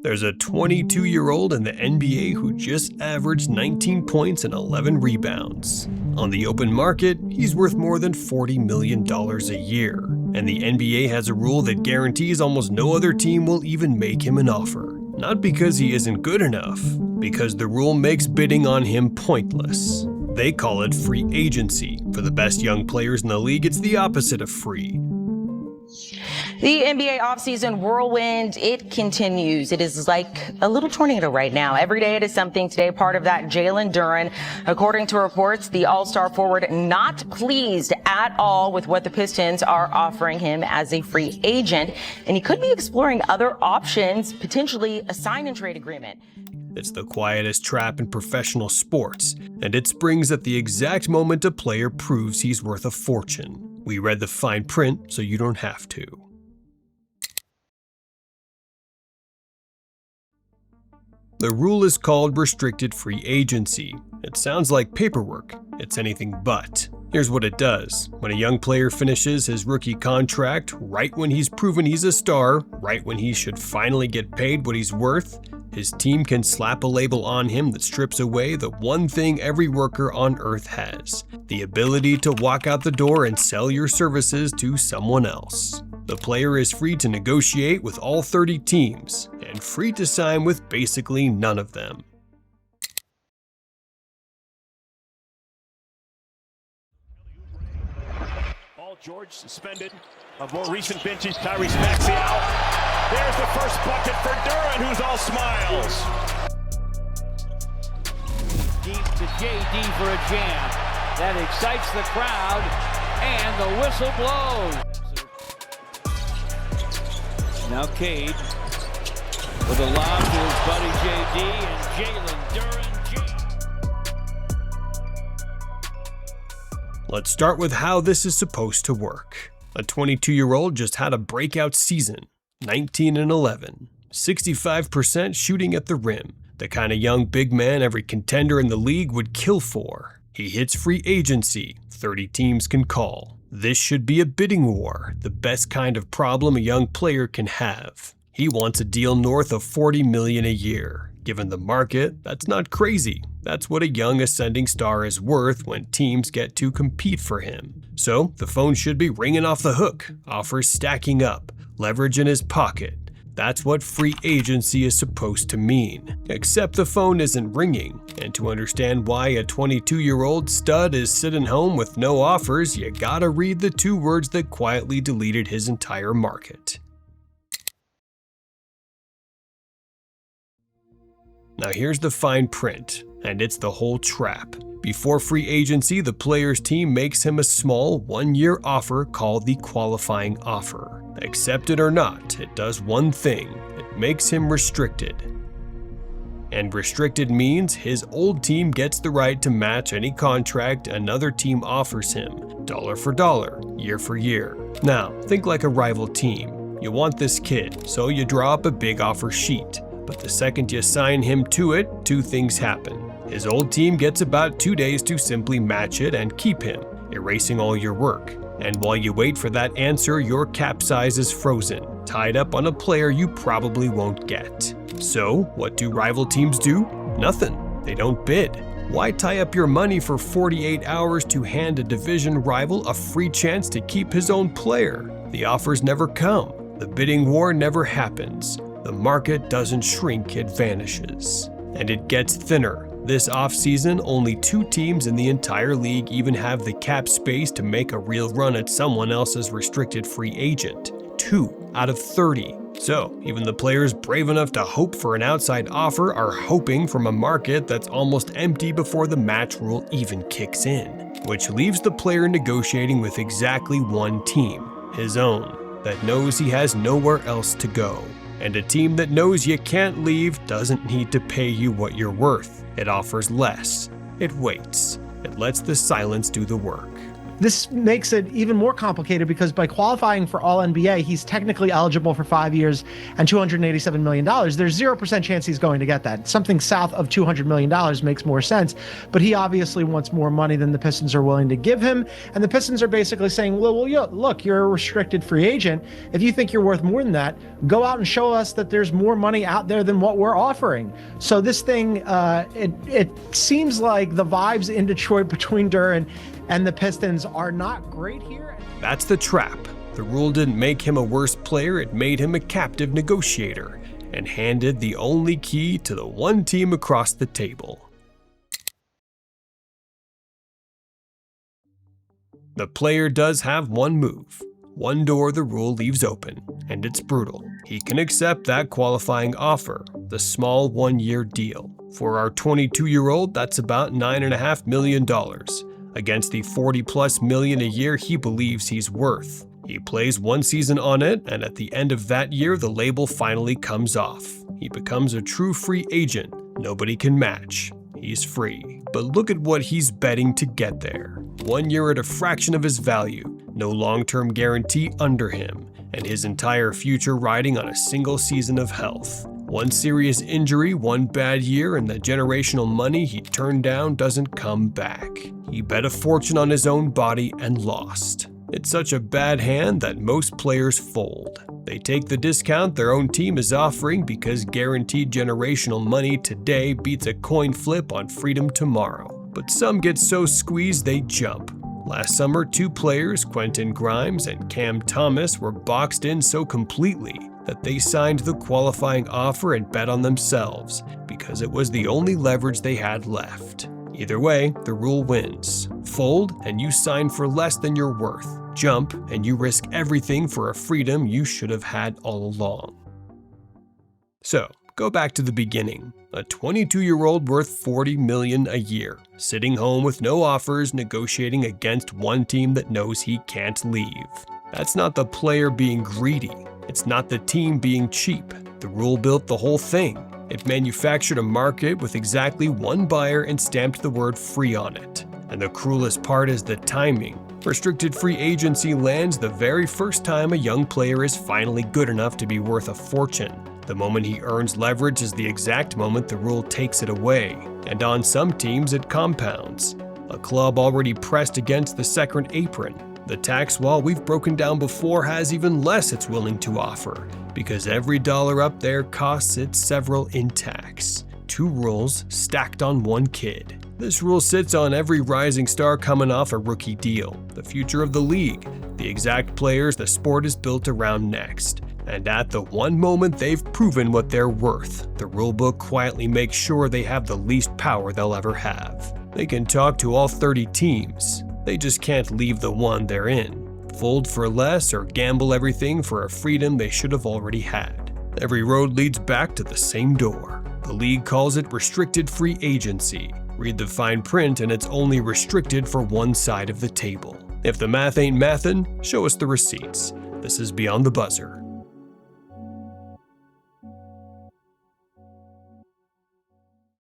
There's a 22-year-old in the NBA who just averaged 19 points and 11 rebounds. On the open market, he's worth more than $40 million a year, and the NBA has a rule that guarantees almost no other team will even make him an offer. Not because he isn't good enough, because the rule makes bidding on him pointless. They call it free agency. For the best young players in the league, it's the opposite of free. The NBA offseason whirlwind, it continues. It is like a little tornado right now. Every day it is something. Today, part of that, Jalen Duren. According to reports, the All-Star forward not pleased at all with what the Pistons are offering him as a free agent. And he could be exploring other options, potentially a sign-and-trade agreement. It's the quietest trap in professional sports, and it springs at the exact moment a player proves he's worth a fortune. We read the fine print, so you don't have to. The rule is called restricted free agency. It sounds like paperwork. It's anything but. Here's what it does. When a young player finishes his rookie contract, right when he's proven he's a star, right when he should finally get paid what he's worth, his team can slap a label on him that strips away the one thing every worker on earth has: the ability to walk out the door and sell your services to someone else. The player is free to negotiate with all 30 teams, and free to sign with basically none of them. Paul George suspended. Of more recent benches, Tyrese Maxey out. There's the first bucket for Duren, who's all smiles. Deep to JD for a jam. That excites the crowd, and the whistle blows. Now Cade with a lob to his buddy JD, and Jalen Duren. Let's start with how this is supposed to work. A 22-year-old just had a breakout season, 19 and 11, 65% shooting at the rim, the kind of young big man every contender in the league would kill for. He hits free agency, 30 teams can call. This should be a bidding war, the best kind of problem a young player can have. He wants a deal north of $40 million a year. Given the market, that's not crazy. That's what a young ascending star is worth when teams get to compete for him. So the phone should be ringing off the hook, offers stacking up, leverage in his pocket. That's what free agency is supposed to mean. Except the phone isn't ringing, and to understand why a 22-year-old stud is sitting home with no offers, you gotta read the 2 words that quietly deleted his entire market. Now here's the fine print, and it's the whole trap. Before free agency, the player's team makes him a small 1-year offer called the qualifying offer. Accept it or not, it does one thing: it makes him restricted. And restricted means his old team gets the right to match any contract another team offers him, dollar for dollar, year for year. Now, think like a rival team. You want this kid, so you draw up a big offer sheet. But the second you sign him to it, 2 things happen. His old team gets about 2 days to simply match it and keep him, erasing all your work. And while you wait for that answer, your cap size is frozen, tied up on a player you probably won't get. So, what do rival teams do? Nothing. They don't bid. Why tie up your money for 48 hours to hand a division rival a free chance to keep his own player? The offers never come. The bidding war never happens. The market doesn't shrink, it vanishes. And it gets thinner. This offseason, only 2 teams in the entire league even have the cap space to make a real run at someone else's restricted free agent. 2 out of 30. So, even the players brave enough to hope for an outside offer are hoping from a market that's almost empty before the match rule even kicks in. Which leaves the player negotiating with exactly one team, his own, that knows he has nowhere else to go. And a team that knows you can't leave doesn't need to pay you what you're worth. It offers less. It waits. It lets the silence do the work. This makes it even more complicated because by qualifying for All-NBA, he's technically eligible for 5 years and $287 million. There's 0% chance he's going to get that. Something south of $200 million makes more sense, but he obviously wants more money than the Pistons are willing to give him. And the Pistons are basically saying, well, look, you're a restricted free agent. If you think you're worth more than that, go out and show us that there's more money out there than what we're offering. So this thing, it seems like the vibes in Detroit between Duren and the Pistons are not great here. That's the trap. The rule didn't make him a worse player, it made him a captive negotiator and handed the only key to the one team across the table. The player does have one move, one door the rule leaves open, and it's brutal. He can accept that qualifying offer, the small one-year deal. For our 22-year-old, that's about $9.5 million. Against the $40+ million a year he believes he's worth. He plays one season on it, and at the end of that year, the label finally comes off. He becomes a true free agent. Nobody can match. He's free. But look at what he's betting to get there. 1 year at a fraction of his value, no long-term guarantee under him, and his entire future riding on a single season of health. One serious injury, one bad year, and the generational money he turned down doesn't come back. He bet a fortune on his own body and lost. It's such a bad hand that most players fold. They take the discount their own team is offering because guaranteed generational money today beats a coin flip on freedom tomorrow. But some get so squeezed they jump. Last summer, 2 players, Quentin Grimes and Cam Thomas, were boxed in so completely that they signed the qualifying offer and bet on themselves because it was the only leverage they had left. Either way, the rule wins. Fold and you sign for less than you're worth. Jump and you risk everything for a freedom you should have had all along. So, go back to the beginning. A 22-year-old worth $40 million a year, sitting home with no offers, negotiating against one team that knows he can't leave. That's not the player being greedy. It's not the team being cheap. The rule built the whole thing. It manufactured a market with exactly one buyer and stamped the word free on it. And the cruelest part is the timing. Restricted free agency lands the very first time a young player is finally good enough to be worth a fortune. The moment he earns leverage is the exact moment the rule takes it away. And on some teams it compounds. A club already pressed against the second apron. The tax wall we've broken down before has even less it's willing to offer, because every dollar up there costs it several in tax. 2 rules stacked on one kid. This rule sits on every rising star coming off a rookie deal, the future of the league, the exact players the sport is built around next. And at the one moment they've proven what they're worth, the rulebook quietly makes sure they have the least power they'll ever have. They can talk to all 30 teams. They just can't leave the one they're in, fold for less, or gamble everything for a freedom they should have already had. Every road leads back to the same door. The league calls it restricted free agency. Read the fine print and it's only restricted for one side of the table. If the math ain't mathin', show us the receipts. This is Beyond the Buzzer.